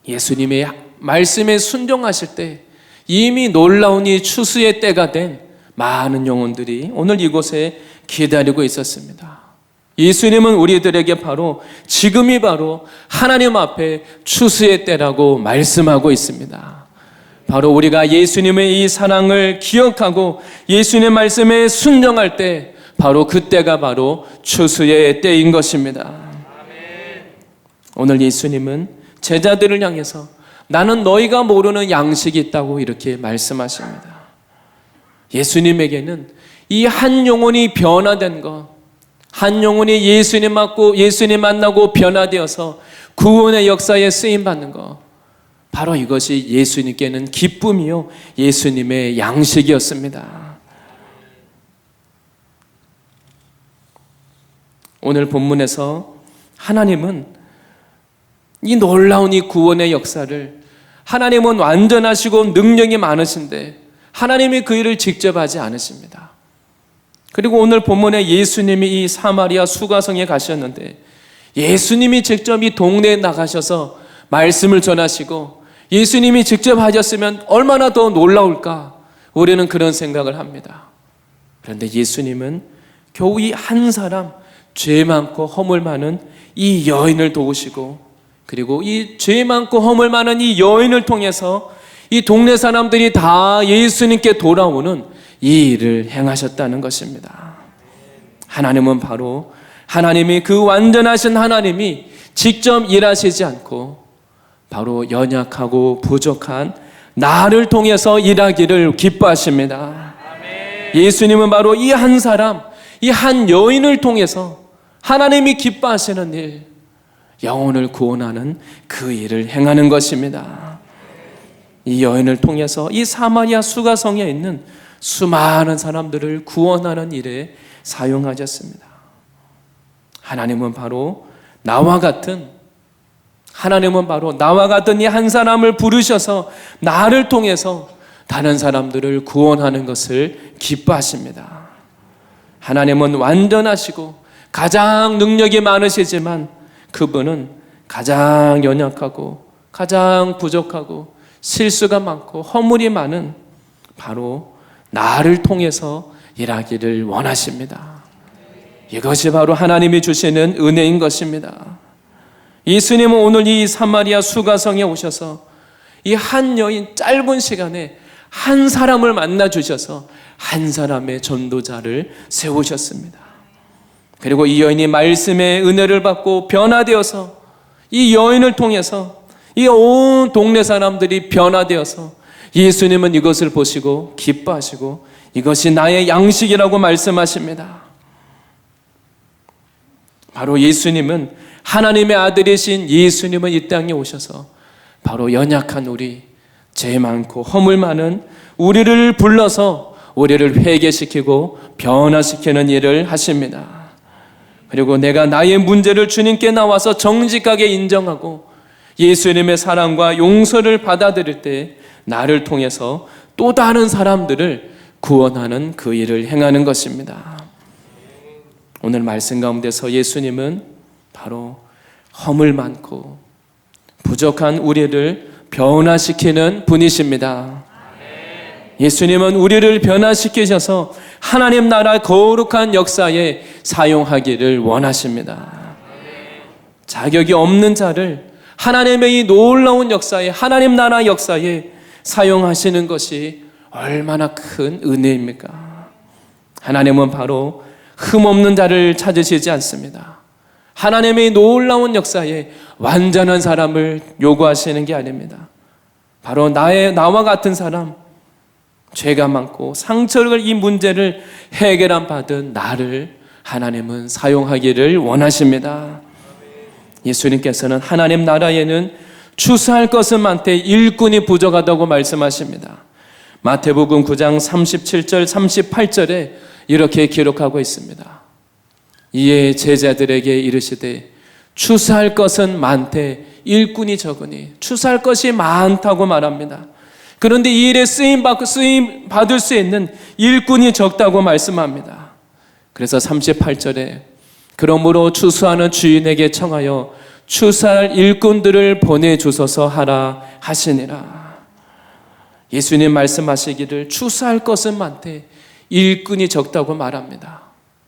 예수님의 말씀에 순종하실 때 이미 놀라운 이 추수의 때가 된 많은 영혼들이 오늘 이곳에 기다리고 있었습니다. 예수님은 우리들에게 바로 지금이 바로 하나님 앞에 추수의 때라고 말씀하고 있습니다. 바로 우리가 예수님의 이 사랑을 기억하고 예수님의 말씀에 순종할 때 바로 그때가 바로 추수의 때인 것입니다. 오늘 예수님은 제자들을 향해서 나는 너희가 모르는 양식이 있다고 이렇게 말씀하십니다. 예수님에게는 이 한 영혼이 변화된 것, 한 영혼이 예수님 만나고 변화되어서 구원의 역사에 쓰임받는 것, 바로 이것이 예수님께는 기쁨이요 예수님의 양식이었습니다. 오늘 본문에서 하나님은 이 놀라운 이 구원의 역사를, 하나님은 완전하시고 능력이 많으신데 하나님이 그 일을 직접 하지 않으십니다. 그리고 오늘 본문에 예수님이 이 사마리아 수가성에 가셨는데 예수님이 직접 이 동네에 나가셔서 말씀을 전하시고 예수님이 직접 하셨으면 얼마나 더 놀라울까, 우리는 그런 생각을 합니다. 그런데 예수님은 겨우 이 한 사람, 죄 많고 허물 많은 이 여인을 도우시고, 그리고 이 죄 많고 허물 많은 이 여인을 통해서 이 동네 사람들이 다 예수님께 돌아오는 이 일을 행하셨다는 것입니다. 하나님은 바로 하나님이 그 완전하신 하나님이 직접 일하시지 않고 바로 연약하고 부족한 나를 통해서 일하기를 기뻐하십니다. 예수님은 바로 이 한 사람, 이 한 여인을 통해서 하나님이 기뻐하시는 일, 영혼을 구원하는 그 일을 행하는 것입니다. 이 여인을 통해서 이 사마리아 수가성에 있는 수많은 사람들을 구원하는 일에 사용하셨습니다. 하나님은 바로 나와 같은 이 한 사람을 부르셔서 나를 통해서 다른 사람들을 구원하는 것을 기뻐하십니다. 하나님은 완전하시고 가장 능력이 많으시지만 그분은 가장 연약하고 가장 부족하고 실수가 많고 허물이 많은 바로 나를 통해서 일하기를 원하십니다. 이것이 바로 하나님이 주시는 은혜인 것입니다. 예수님은 오늘 이 사마리아 수가성에 오셔서 이 한 여인 짧은 시간에 한 사람을 만나 주셔서 한 사람의 전도자를 세우셨습니다. 그리고 이 여인이 말씀의 은혜를 받고 변화되어서 이 여인을 통해서 이 온 동네 사람들이 변화되어서 예수님은 이것을 보시고 기뻐하시고 이것이 나의 양식이라고 말씀하십니다. 바로 예수님은 하나님의 아들이신 예수님은 이 땅에 오셔서 바로 연약한 우리, 죄 많고 허물 많은 우리를 불러서 우리를 회개시키고 변화시키는 일을 하십니다. 그리고 내가 나의 문제를 주님께 나와서 정직하게 인정하고 예수님의 사랑과 용서를 받아들일 때 나를 통해서 또 다른 사람들을 구원하는 그 일을 행하는 것입니다. 오늘 말씀 가운데서 예수님은 바로 허물 많고 부족한 우리를 변화시키는 분이십니다. 예수님은 우리를 변화시키셔서 하나님 나라 거룩한 역사에 사용하기를 원하십니다. 자격이 없는 자를 하나님의 이 놀라운 역사에, 하나님 나라 역사에 사용하시는 것이 얼마나 큰 은혜입니까? 하나님은 바로 흠없는 자를 찾으시지 않습니다. 하나님의 놀라운 역사에 완전한 사람을 요구하시는 게 아닙니다. 바로 나와 같은 사람, 죄가 많고 상처를 이 문제를 해결한 받은 나를 하나님은 사용하기를 원하십니다. 예수님께서는 하나님 나라에는 추수할 것은 많되 일꾼이 부족하다고 말씀하십니다. 마태복음 9장 37절 38절에 이렇게 기록하고 있습니다. 이에 제자들에게 이르시되 추수할 것은 많되 일꾼이 적으니, 추수할 것이 많다고 말합니다. 그런데 이 일에 쓰임 받을 수 있는 일꾼이 적다고 말씀합니다. 그래서 38절에 그러므로 추수하는 주인에게 청하여 추수할 일꾼들을 보내주소서 하라 하시니라. 예수님 말씀하시기를 추수할 것은 많되 일꾼이 적다고 말합니다.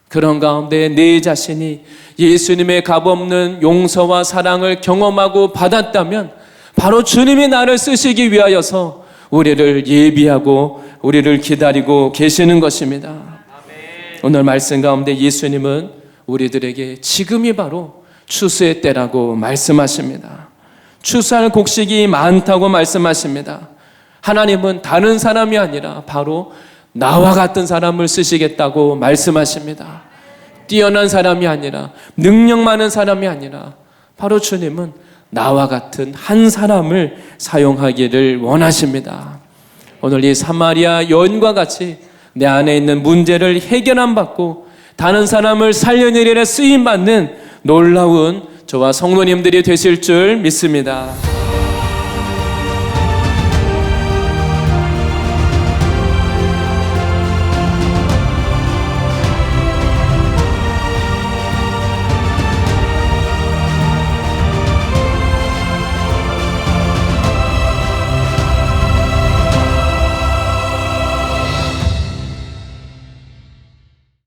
그런 가운데 내 자신이 예수님의 값없는 용서와 사랑을 경험하고 받았다면 바로 주님이 나를 쓰시기 위하여서 우리를 예비하고 우리를 기다리고 계시는 것입니다. 아멘. 오늘 말씀 가운데 예수님은 우리들에게 지금이 바로 추수의 때라고 말씀하십니다. 추수할 곡식이 많다고 말씀하십니다. 하나님은 다른 사람이 아니라 바로 나와 같은 사람을 쓰시겠다고 말씀하십니다. 뛰어난 사람이 아니라, 능력 많은 사람이 아니라 바로 주님은 나와 같은 한 사람을 사용하기를 원하십니다. 오늘 이 사마리아 여인과 같이 내 안에 있는 문제를 해결함 받고 다른 사람을 살려내리려 쓰임받는 놀라운 저와 성도님들이 되실 줄 믿습니다.